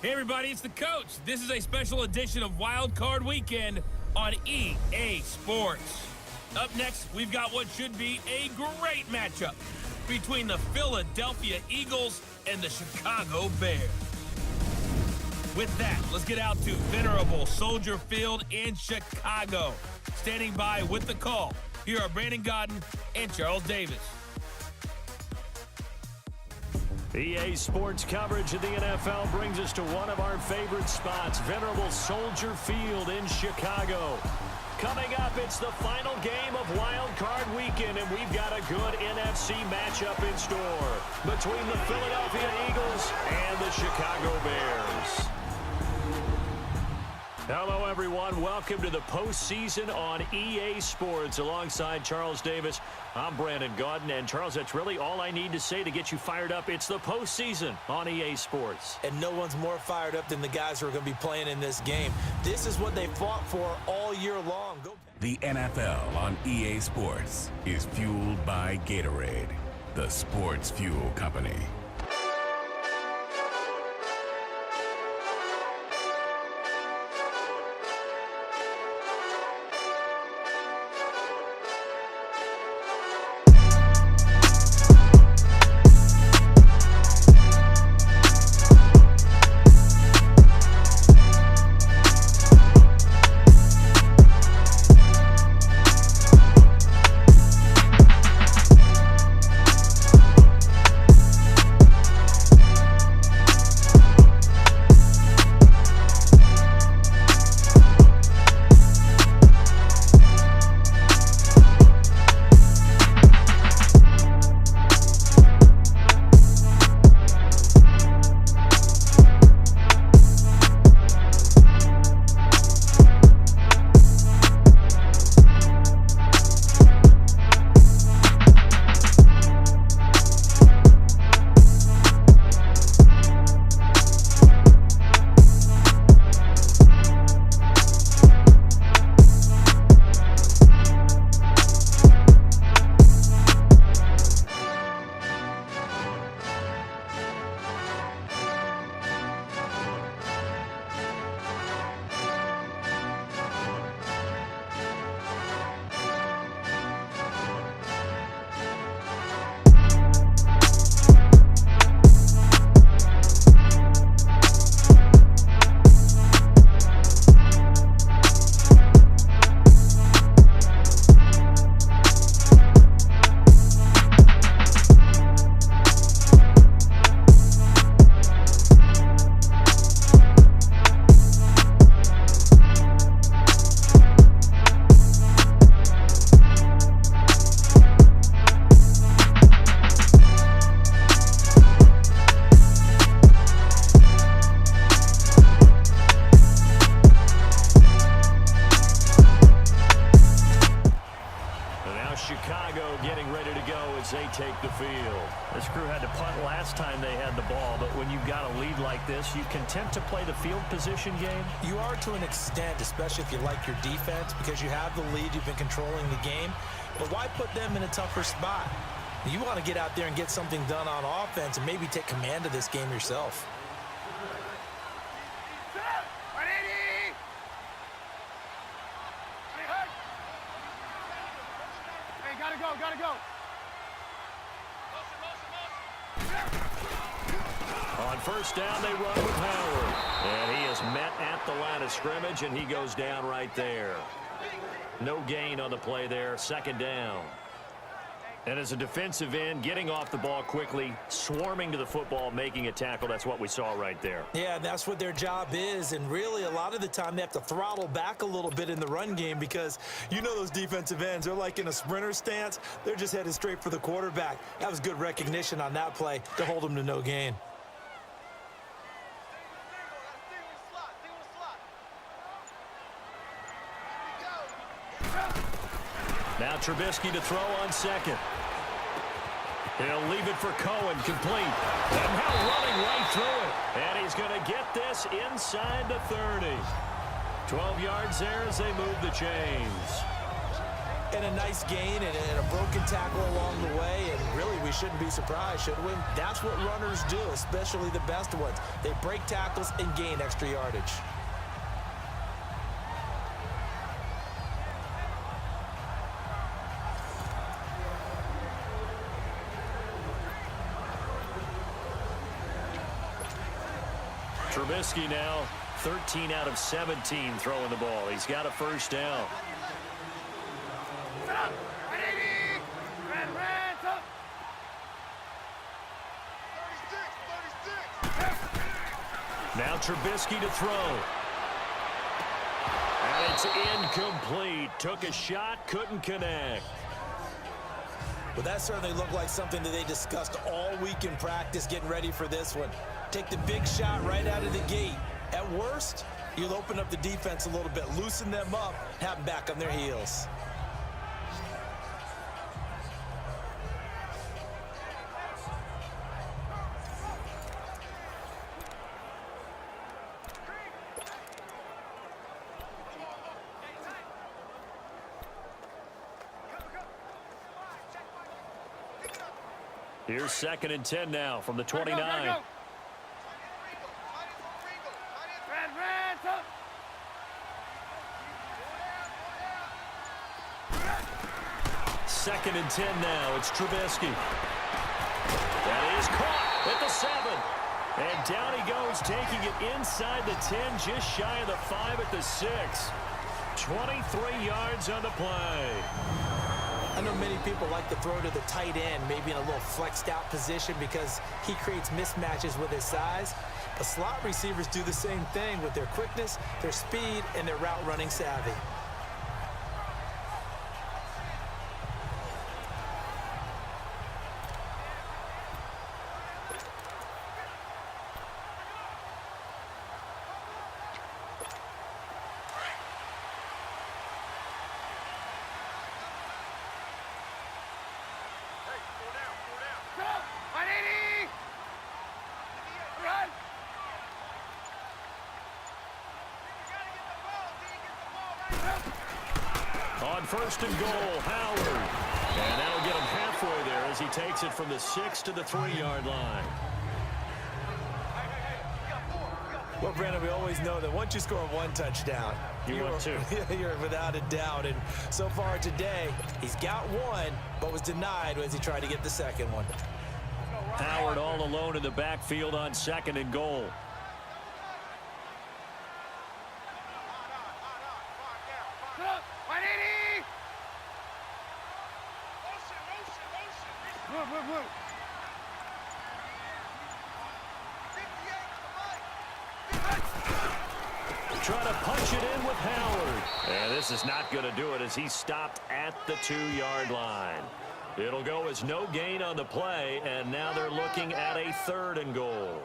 Hey everybody, it's the coach. This is a special edition of Wild Card Weekend on EA Sports. Up next, we've got what should be a great matchup between the Philadelphia Eagles and the Chicago Bears. With that, let's get out to venerable Soldier Field in Chicago. Standing by with the call, here are Brandon Godden and Charles Davis. EA Sports coverage of the NFL brings us to one of our favorite spots, venerable Soldier Field in Chicago. Coming up, it's the final game of Wild Card Weekend, and we've got a good NFC matchup in store between the Philadelphia Eagles and the Chicago Bears. Hello, everyone. Welcome to the postseason on EA Sports. Alongside Charles Davis, I'm Brandon Godden. And, Charles, that's really all I need to say to get you fired up. It's the postseason on EA Sports. And no one's more fired up than the guys who are going to be playing in this game. This is what they fought for all year long. The NFL on EA Sports is fueled by Gatorade, the sports fuel company. Chicago getting ready to go as they take the field. This crew had to punt last time they had the ball, but when you've got a lead like this, you content to play the field position game? You are to an extent, especially if you like your defense, because you have the lead, you've been controlling the game. But why put them in a tougher spot? You want to get out there and get something done on offense and maybe take command of this game yourself. Gotta go. On first down, they run with Howard. And he is met at the line of scrimmage, and he goes down right there. No gain on the play there. Second down. And as a defensive end, getting off the ball quickly, swarming to the football, making a tackle, that's what we saw right there. Yeah, that's what their job is, and really a lot of the time they have to throttle back a little bit in the run game because you know those defensive ends, they're like in a sprinter stance. They're just headed straight for the quarterback. That was good recognition on that play to hold them to no gain. Now Trubisky to throw on second. He'll leave it for Cohen, complete. And now running right through it. And he's going to get this inside the 30. 12 yards there as they move the chains. And a nice gain and a broken tackle along the way, and really we shouldn't be surprised, should we? That's what runners do, especially the best ones. They break tackles and gain extra yardage. Trubisky now 13 out of 17 throwing the ball. He's got a first down. Now Trubisky to throw. And it's incomplete. Took a shot, couldn't connect. Well, that certainly looked like something that they discussed all week in practice getting ready for this one. Take the big shot right out of the gate. At worst, you'll open up the defense a little bit, loosen them up, have them back on their heels. Here's 2nd and 10 now from the 29. Second and 10 now. It's Trubisky. That is caught at the 7. And down he goes, taking it inside the 10, just shy of the 5 at the 6. 23 yards on the play. I know many people like to throw to the tight end, maybe in a little flexed out position because he creates mismatches with his size. But slot receivers do the same thing with their quickness, their speed, and their route running savvy. On 1st and goal, Howard. And that'll get him halfway there as he takes it from the 6 to the 3-yard line. Well, Brandon, we always know that once you score one touchdown, you're without a doubt. And so far today, he's got one, but was denied as he tried to get the second one. Howard all alone in the backfield on 2nd and goal. Try to punch it in with Howard. And this is not going to do it as he stopped at the 2-yard line. It'll go as no gain on the play, and now they're looking at a 3rd and goal.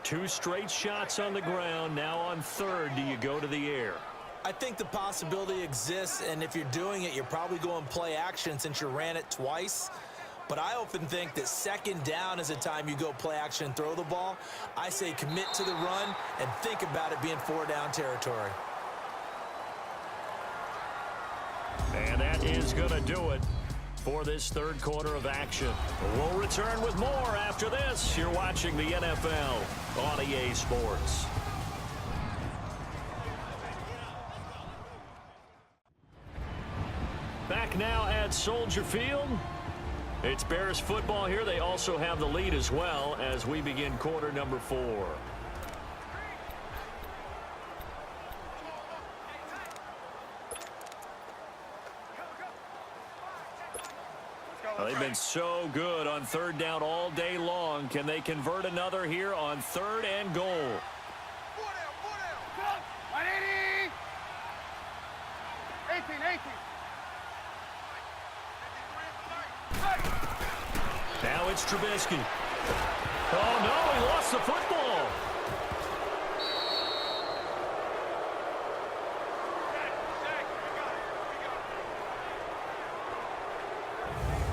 2 straight shots on the ground. Now on 3rd, do you go to the air? I think the possibility exists, and if you're doing it, you're probably going play action since you ran it twice. But I often think that 2nd down is a time you go play action and throw the ball. I say commit to the run and think about it being 4-down territory. And that is going to do it for this 3rd quarter of action. We'll return with more after this. You're watching the NFL on EA Sports. Back now at Soldier Field. It's Bears football here. They also have the lead as well as we begin quarter number 4. Well, they've been so good on 3rd down all day long. Can they convert another here on 3rd and goal? 18. Now it's Trubisky. Oh, no, he lost the football.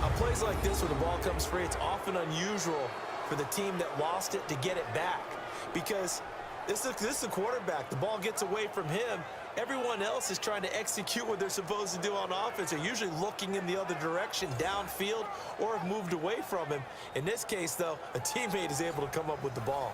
On plays like this where the ball comes free, it's often unusual for the team that lost it to get it back because This is the quarterback. The ball gets away from him. Everyone else is trying to execute what they're supposed to do on offense. They're usually looking in the other direction, downfield, or have moved away from him. In this case, though, a teammate is able to come up with the ball.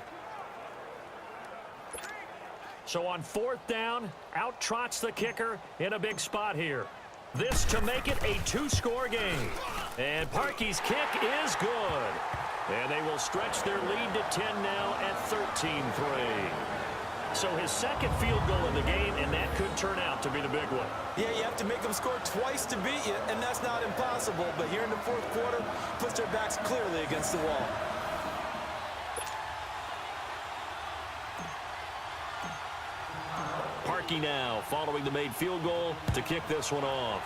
So on 4th down, out trots the kicker in a big spot here. This to make it a 2-score game. And Parkey's kick is good. And they will stretch their lead to 10 now at 13-3. So his second field goal in the game, and that could turn out to be the big one. Yeah, you have to make them score twice to beat you, and that's not impossible. But here in the 4th quarter, puts their backs clearly against the wall. Parkey now following the made field goal to kick this one off.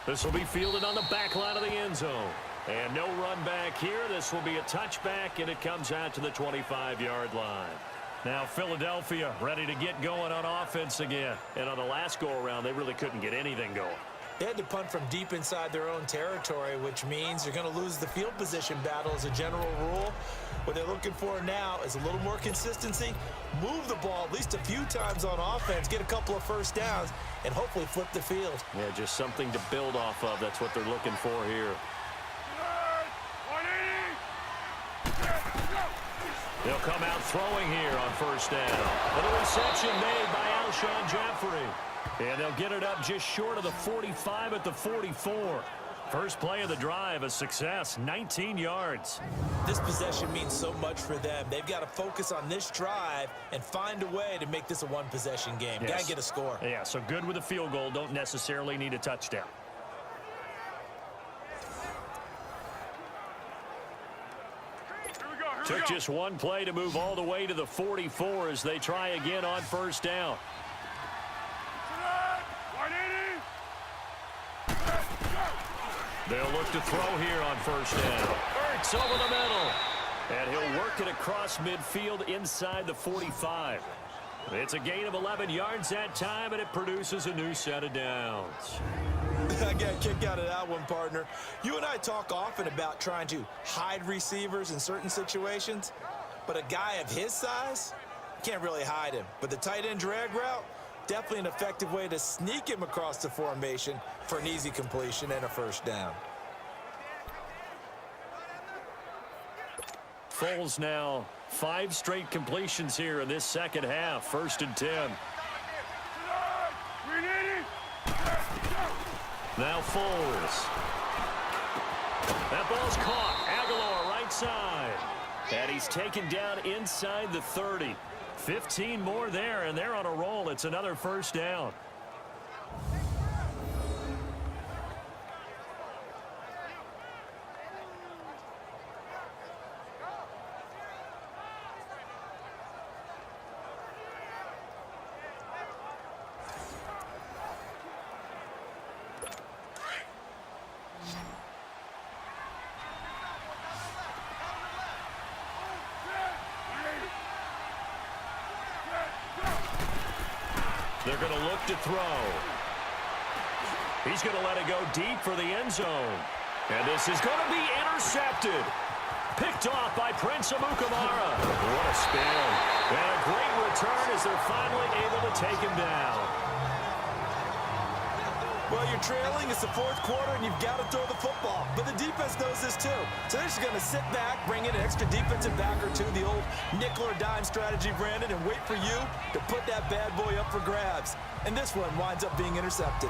This will be fielded on the back line of the end zone. And no run back here. This will be a touchback, and it comes out to the 25-yard line. Now Philadelphia ready to get going on offense again. And on the last go-around, they really couldn't get anything going. They had to punt from deep inside their own territory, which means you're going to lose the field position battle as a general rule. What they're looking for now is a little more consistency, move the ball at least a few times on offense, get a couple of first downs, and hopefully flip the field. Yeah, just something to build off of. That's what they're looking for here. They'll come out throwing here on 1st down. And a reception made by Alshon Jeffrey. And they'll get it up just short of the 45 at the 44. First play of the drive, a success, 19 yards. This possession means so much for them. They've got to focus on this drive and find a way to make this a one-possession game. Yes. Got to get a score. Yeah, so good with a field goal. Don't necessarily need a touchdown. Took just one play to move all the way to the 44 as they try again on 1st down. They'll look to throw here on 1st down. Ertz over the middle. And he'll work it across midfield inside the 45. It's a gain of 11 yards that time, and it produces a new set of downs. I got a kick out of that one, partner. You and I talk often about trying to hide receivers in certain situations, but a guy of his size, can't really hide him. But the tight end drag route, definitely an effective way to sneak him across the formation for an easy completion and a 1st down. Foles now 5 straight completions here in this second half. 1st and 10. Now Foles. That ball's caught. Aguilar right side. And he's taken down inside the 30. 15 more there, and they're on a roll. It's another 1st down. They're going to look to throw. He's going to let it go deep for the end zone. And this is going to be intercepted. Picked off by Prince Amukamara. What a spin. And a great return as they're finally able to take him down. Well, you're trailing. It's the 4th quarter, and you've got to throw the football. But the defense knows this, too. So they're just going to sit back, bring in an extra defensive back or two, the old nickel or dime strategy, Brandon, and wait for you to put that bad boy up for grabs. And this one winds up being intercepted.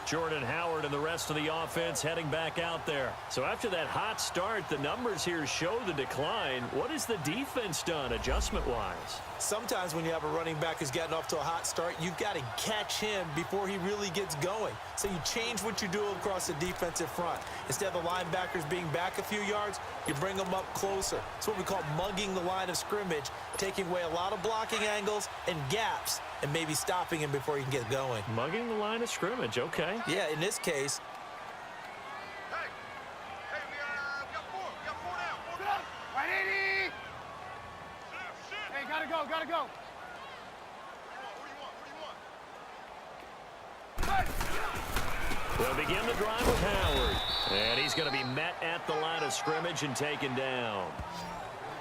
Jordan Howard and the rest of the offense heading back out there. So after that hot start, the numbers here show the decline. What has the defense done adjustment-wise? Sometimes when you have a running back who's gotten off to a hot start, you've got to catch him before he really gets going. So you change what you do across the defensive front. Instead of the linebackers being back a few yards, you bring them up closer. It's what we call mugging the line of scrimmage, taking away a lot of blocking angles and gaps, and maybe stopping him before he can get going. Mugging the line of scrimmage, okay. Yeah, in this case. Hey, we got 4 Gotta go. They'll begin the drive with Howard. And he's going to be met at the line of scrimmage and taken down.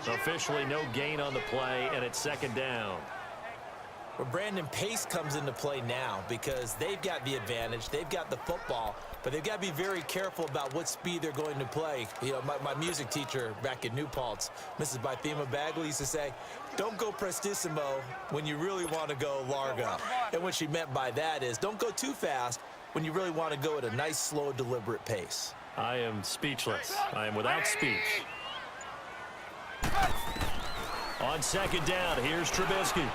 Officially no gain on the play, and it's second down. Well, Brandon, pace comes into play now because they've got the advantage. They've got the football, but they've got to be very careful about what speed they're going to play. You know, my music teacher back in New Paltz, Mrs. Bythema Bagley, used to say, don't go prestissimo when you really want to go largo. And what she meant by that is don't go too fast when you really want to go at a nice, slow, deliberate pace. I am speechless. I am without speech. On second down, here's Trubisky.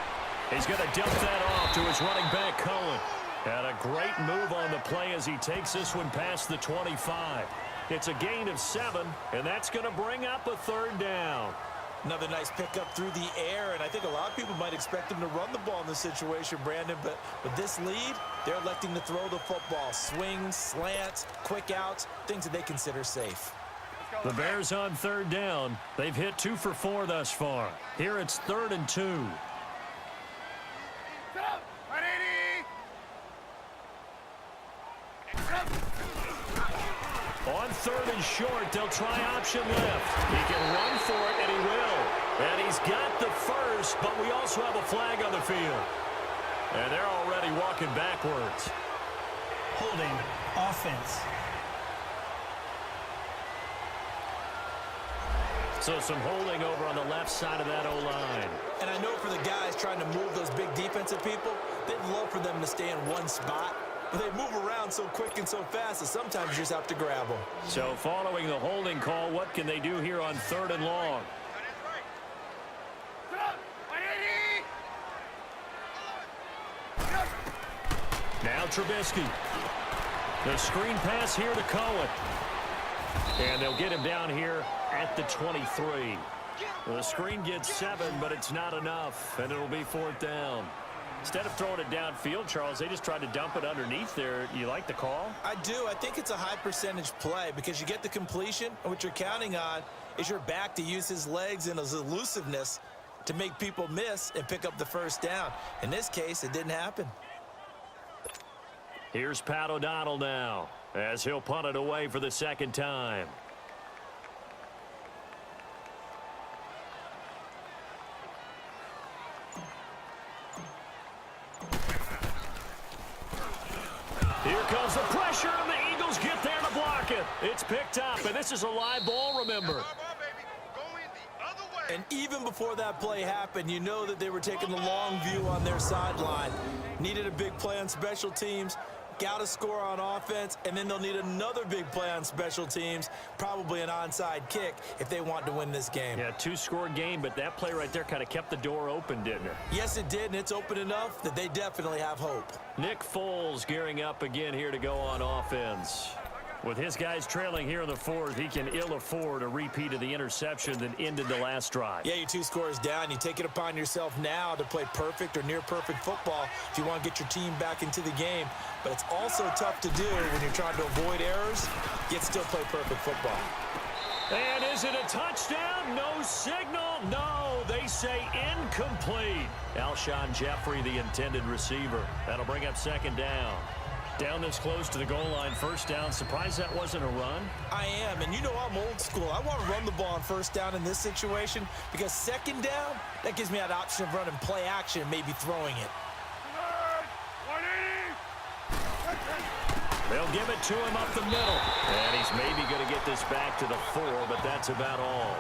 He's going to dump that off to his running back, Cohen. And a great move on the play as he takes this one past the 25. It's a gain of 7, and that's going to bring up a third down. Another nice pickup through the air, and I think a lot of people might expect him to run the ball in this situation, Brandon, but with this lead, they're electing to throw the football. Swings, slants, quick outs, things that they consider safe. The Bears on third down. They've hit 2 for 4 thus far. Here it's 3rd and 2. On 3rd and short, they'll try option left. He can run for it, and he will. And he's got the first, but we also have a flag on the field. And they're already walking backwards. Holding offense. So some holding over on the left side of that O-line. And I know for the guys trying to move those big defensive people, they'd love for them to stay in one spot. But they move around so quick and so fast that sometimes you just have to grab them. So following the holding call, what can they do here on 3rd and long? Now Trubisky. The screen pass here to Cohen. And they'll get him down here at the 23. The screen gets 7, but it's not enough, and it'll be 4th down. Instead of throwing it downfield, Charles, they just tried to dump it underneath there. You like the call? I do. I think it's a high percentage play because you get the completion, and what you're counting on is your back to use his legs and his elusiveness to make people miss and pick up the first down. In this case, it didn't happen. Here's Pat O'Donnell now as he'll punt it away for the second time. Here comes the pressure, and the Eagles get there to block it. It's picked up, and this is a live ball, remember. And even before that play happened, you know that they were taking the long view on their sideline. Needed a big play on special teams, got a score on offense, and then they'll need another big play on special teams, probably an onside kick if they want to win this game. Yeah, 2-score game, but that play right there kind of kept the door open, didn't it? Yes, it did, and it's open enough that they definitely have hope. Nick Foles gearing up again here to go on offense. With his guys trailing here in the 4th, he can ill afford a repeat of the interception that ended the last drive. Yeah, you're 2 scores down. You take it upon yourself now to play perfect or near-perfect football if you want to get your team back into the game. But it's also tough to do when you're trying to avoid errors, yet still play perfect football. And is it a touchdown? No signal. No, they say incomplete. Alshon Jeffrey, the intended receiver. That'll bring up second down. Down this close to the goal line, first down. Surprised that wasn't a run? I am, and you know I'm old school. I want to run the ball on first down in this situation because second down, that gives me that option of running play action and maybe throwing it. They'll give it to him up the middle. And he's maybe going to get this back to the 4, but that's about all.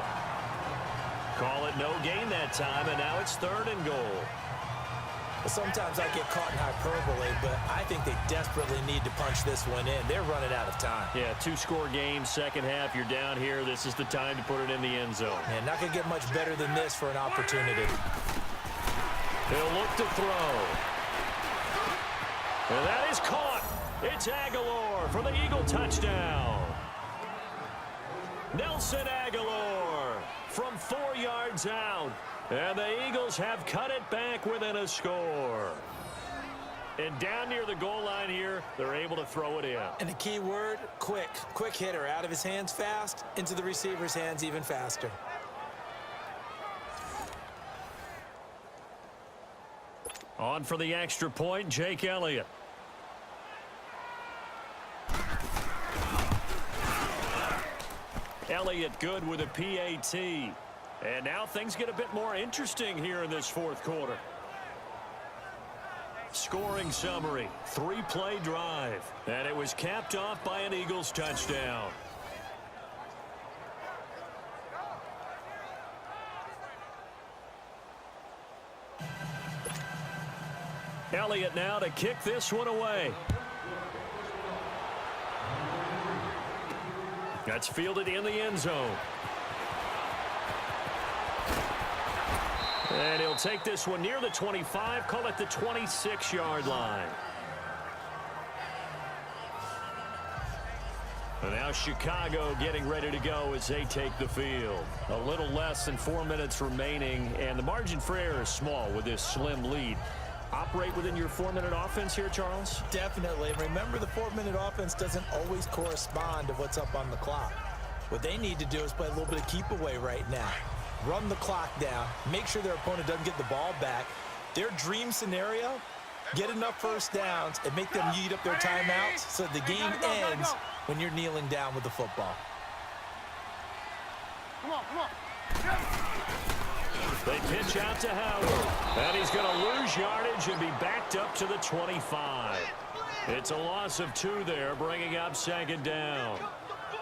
Call it no gain that time, and now it's 3rd and goal. Sometimes I get caught in hyperbole, but I think they desperately need to punch this one in. They're running out of time. Yeah, 2-score game, second half. You're down here. This is the time to put it in the end zone. Man, not going to get much better than this for an opportunity. He'll look to throw. And that is caught. It's Aguilar for the Eagle touchdown. Nelson Aguilar from 4 yards out. And the Eagles have cut it back within a score. And down near the goal line here, they're able to throw it in. And the key word, quick. Quick hitter. Out of his hands fast, into the receiver's hands even faster. On for the extra point, Jake Elliott. Elliott good with a PAT. And now things get a bit more interesting here in this fourth quarter. Scoring summary, 3-play drive. And it was capped off by an Eagles touchdown. Elliott now to kick this one away. That's fielded in the end zone. And he'll take this one near the 25, call it the 26-yard line. And now Chicago getting ready to go as they take the field. A little less than 4 minutes remaining, and the margin for error is small with this slim lead. Operate within your 4-minute offense here, Charles? Definitely. Remember, the 4-minute offense doesn't always correspond to what's up on the clock. What they need to do is play a little bit of keep away right now. Run the clock down. Make sure their opponent doesn't get the ball back. Their dream scenario, get enough first downs and make them eat up their timeouts so the game ends when you're kneeling down with the football. Come on, come on. They pitch out to Howard. And he's going to lose yardage and be backed up to the 25. It's a loss of 2 there, bringing up second down.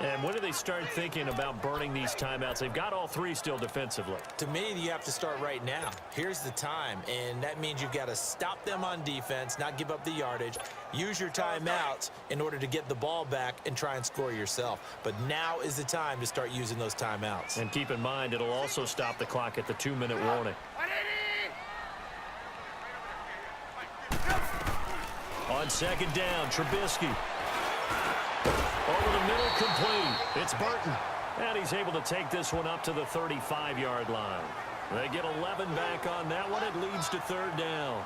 And when do they start thinking about burning these timeouts? They've got all 3 still defensively. To me, you have to start right now. Here's the time, and that means you've got to stop them on defense, not give up the yardage, use your timeouts in order to get the ball back and try and score yourself. But now is the time to start using those timeouts. And keep in mind, it'll also stop the clock at the 2-minute warning. On second down, Trubisky. Over the middle, complete. It's Burton. And he's able to take this one up to the 35-yard line. They get 11 back on that one. It leads to third down.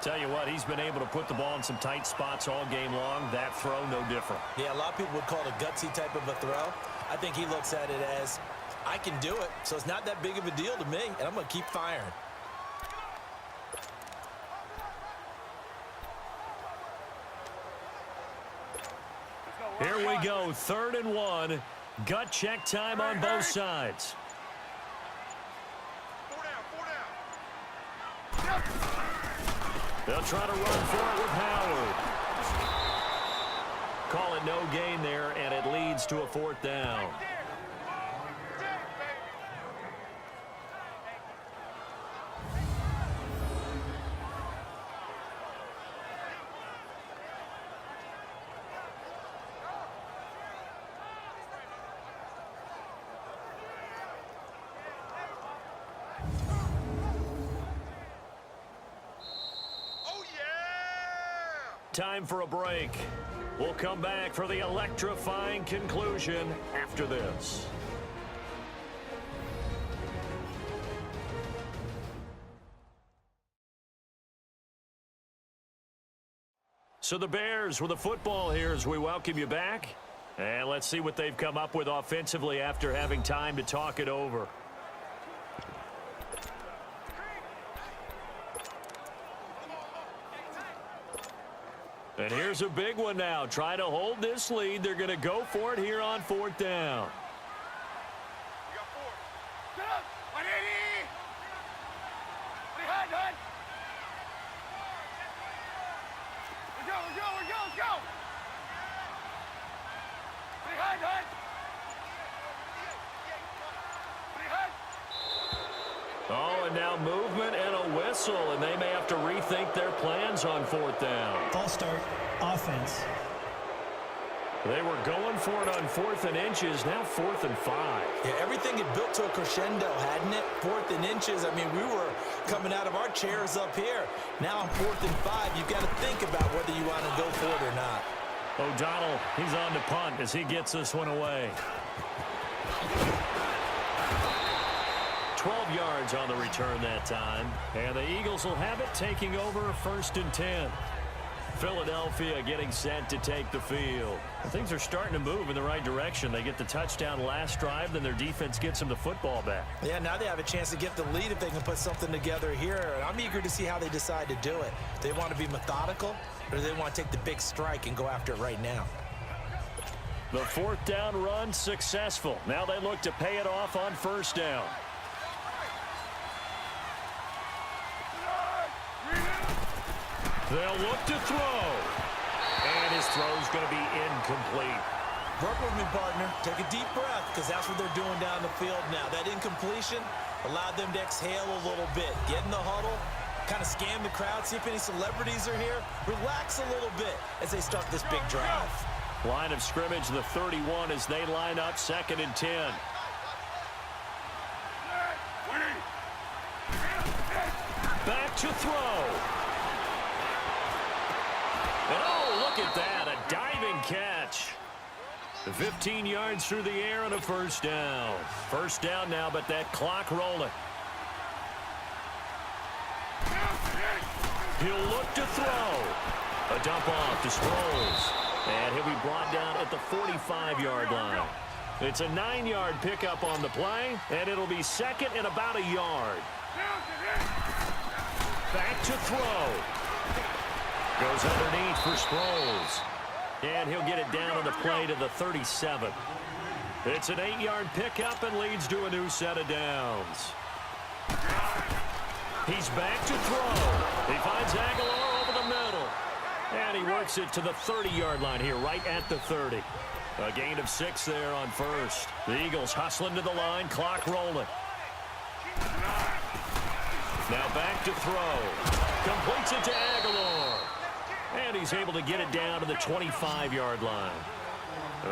Tell you what, he's been able to put the ball in some tight spots all game long. That throw, no different. Yeah, a lot of people would call it a gutsy type of a throw. I think he looks at it as, I can do it, so it's not that big of a deal to me, and I'm going to keep firing. Here we go, 3rd and 1. Gut check time on both sides. 4 down. They'll try to run for it with Howard. Call it no gain there, and it leads to a 4th down. Time for a break. We'll come back for the electrifying conclusion after this. So the Bears with the football here as we welcome you back. And let's see what they've come up with offensively after having time to talk it over. And here's a big one now. Try to hold this lead. They're going to go for it here on 4th down. You got 4. Get up. 180. Behind, Hunt. Let's go. Behind, Hunt. Behind. Oh, and now movement and a whistle, and they may have to rethink their plans on 4th down. False start, offense. They were going for it on 4th and inches, now 4th and 5. Yeah, everything had built to a crescendo, hadn't it? 4th and inches. I mean, we were coming out of our chairs up here. Now on 4th and 5, you've got to think about whether you want to go for it or not. O'Donnell, he's on to punt as he gets this one away. 12 yards on the return that time. And the Eagles will have it, taking over 1st and 10. Philadelphia getting set to take the field. Things are starting to move in the right direction. They get the touchdown last drive, then their defense gets them the football back. Yeah, now they have a chance to get the lead if they can put something together here. And I'm eager to see how they decide to do it. Do they want to be methodical, or do they want to take the big strike and go after it right now? The fourth down run successful. Now they look to pay it off on first down. They'll look to throw. And his throw's going to be incomplete. Work with me, partner. Take a deep breath, because that's what they're doing down the field now. That incompletion allowed them to exhale a little bit. Get in the huddle, kind of scan the crowd, see if any celebrities are here. Relax a little bit as they start this big drive. Line of scrimmage, the 31, as they line up 2nd and 10. Back to throw. And oh, look at that, a diving catch. 15 yards through the air and a first down. First down now, but that clock rolling. He'll look to throw. A dump off to Sproles. And he'll be brought down at the 45-yard line. It's a 9-yard pickup on the play, and it'll be 2nd and about a yard. Back to throw. Goes underneath for Sproles. And he'll get it down on the play to the 37. It's an 8-yard pickup and leads to a new set of downs. He's back to throw. He finds Aguilar over the middle. And he works it to the 30-yard line here, right at the 30. A gain of 6 there on first. The Eagles hustling to the line, clock rolling. Now back to throw. Completes it to Aguilar. And he's able to get it down to the 25-yard line.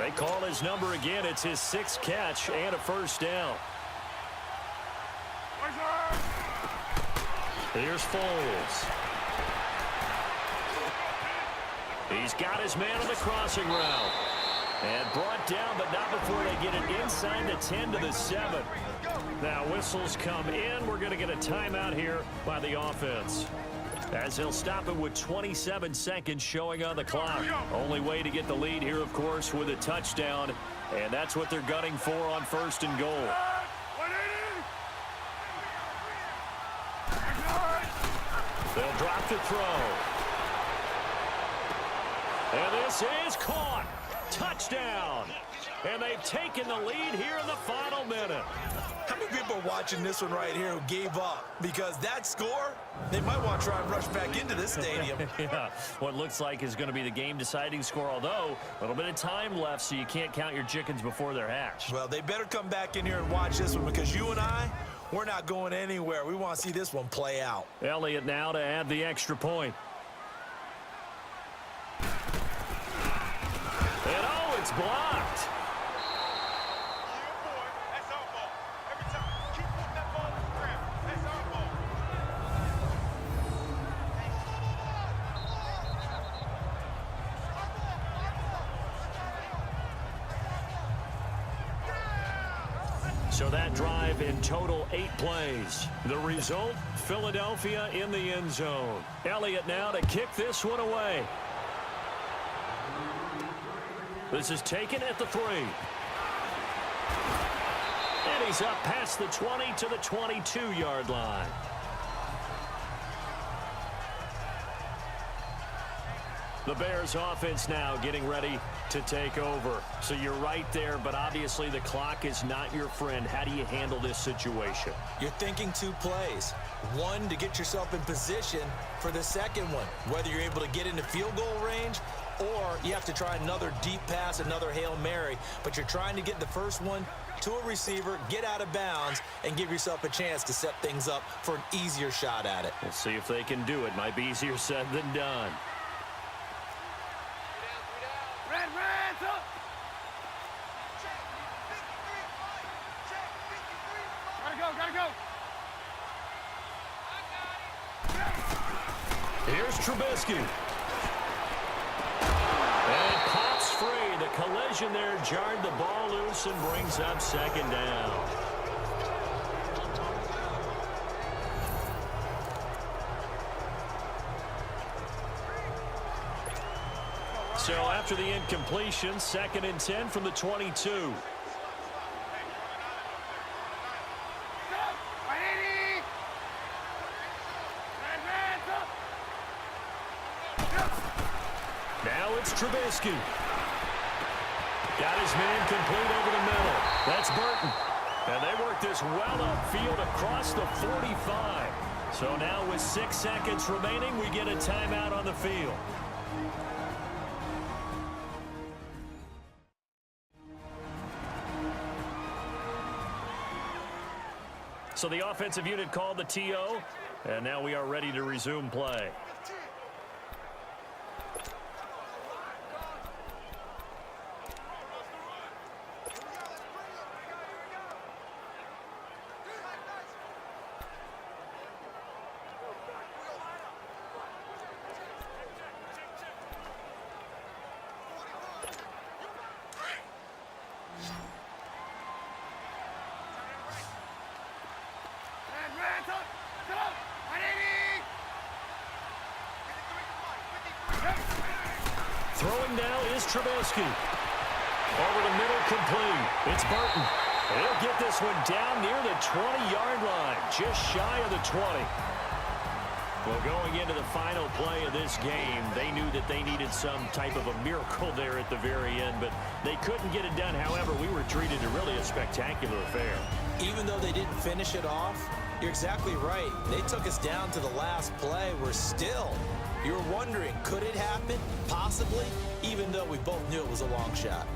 They call his number again. It's his 6th catch and a first down. Here's Foles. He's got his man on the crossing route. And brought down, but not before they get it inside the 10 to the 7. Now whistles come in. We're going to get a timeout here by the offense, as he'll stop it with 27 seconds showing on the clock. Only way to get the lead here, of course, with a touchdown. And that's what they're gunning for on 1st and goal. They'll drop to throw. And this is caught. Touchdown. And they've taken the lead here in the final minute. How many people are watching this one right here who gave up? Because that score, they might want to try and rush back into this stadium. Yeah, what looks like is going to be the game-deciding score, although a little bit of time left, so you can't count your chickens before they're hatched. Well, they better come back in here and watch this one, because you and I, we're not going anywhere. We want to see this one play out. Elliott now to add the extra point. And oh, it's blocked. So that drive in total 8 plays. The result, Philadelphia in the end zone. Elliott now to kick this one away. This is taken at the 3. And he's up past the 20 to the 22-yard line. The Bears offense now getting ready to take over. So you're right there, but obviously the clock is not your friend. How do you handle this situation? You're thinking 2 plays. One, to get yourself in position for the second one, whether you're able to get into field goal range or you have to try another deep pass, another Hail Mary. But you're trying to get the first one to a receiver, get out of bounds, and give yourself a chance to set things up for an easier shot at it. We'll see if they can do it. Might be easier said than done. Gotta go. Here's Trubisky. And it pops free. The collision there jarred the ball loose and brings up 2nd down. So after the incompletion, 2nd and 10 from the 22. Now it's Trubisky. Got his man complete over the middle. That's Burton. And they work this well upfield across the 45. So now with 6 seconds remaining, we get a timeout on the field. So the offensive unit called the TO, and now we are ready to resume play. Throwing now is Trubisky. Over the middle, complete. It's Burton. He'll get this one down near the 20-yard line, just shy of the 20. Well, going into the final play of this game, they knew that they needed some type of a miracle there at the very end, but they couldn't get it done. However, we were treated to really a spectacular affair. Even though they didn't finish it off, you're exactly right. They took us down to the last play. We're still, you're wondering, could it happen? Possibly, even though we both knew it was a long shot.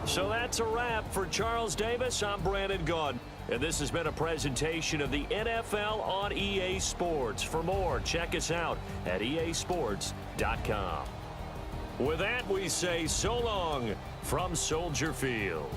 So that's a wrap for Charles Davis. I'm Brandon Gaudin, and this has been a presentation of the NFL on EA Sports. For more, check us out at easports.com. With that, we say so long from Soldier Field.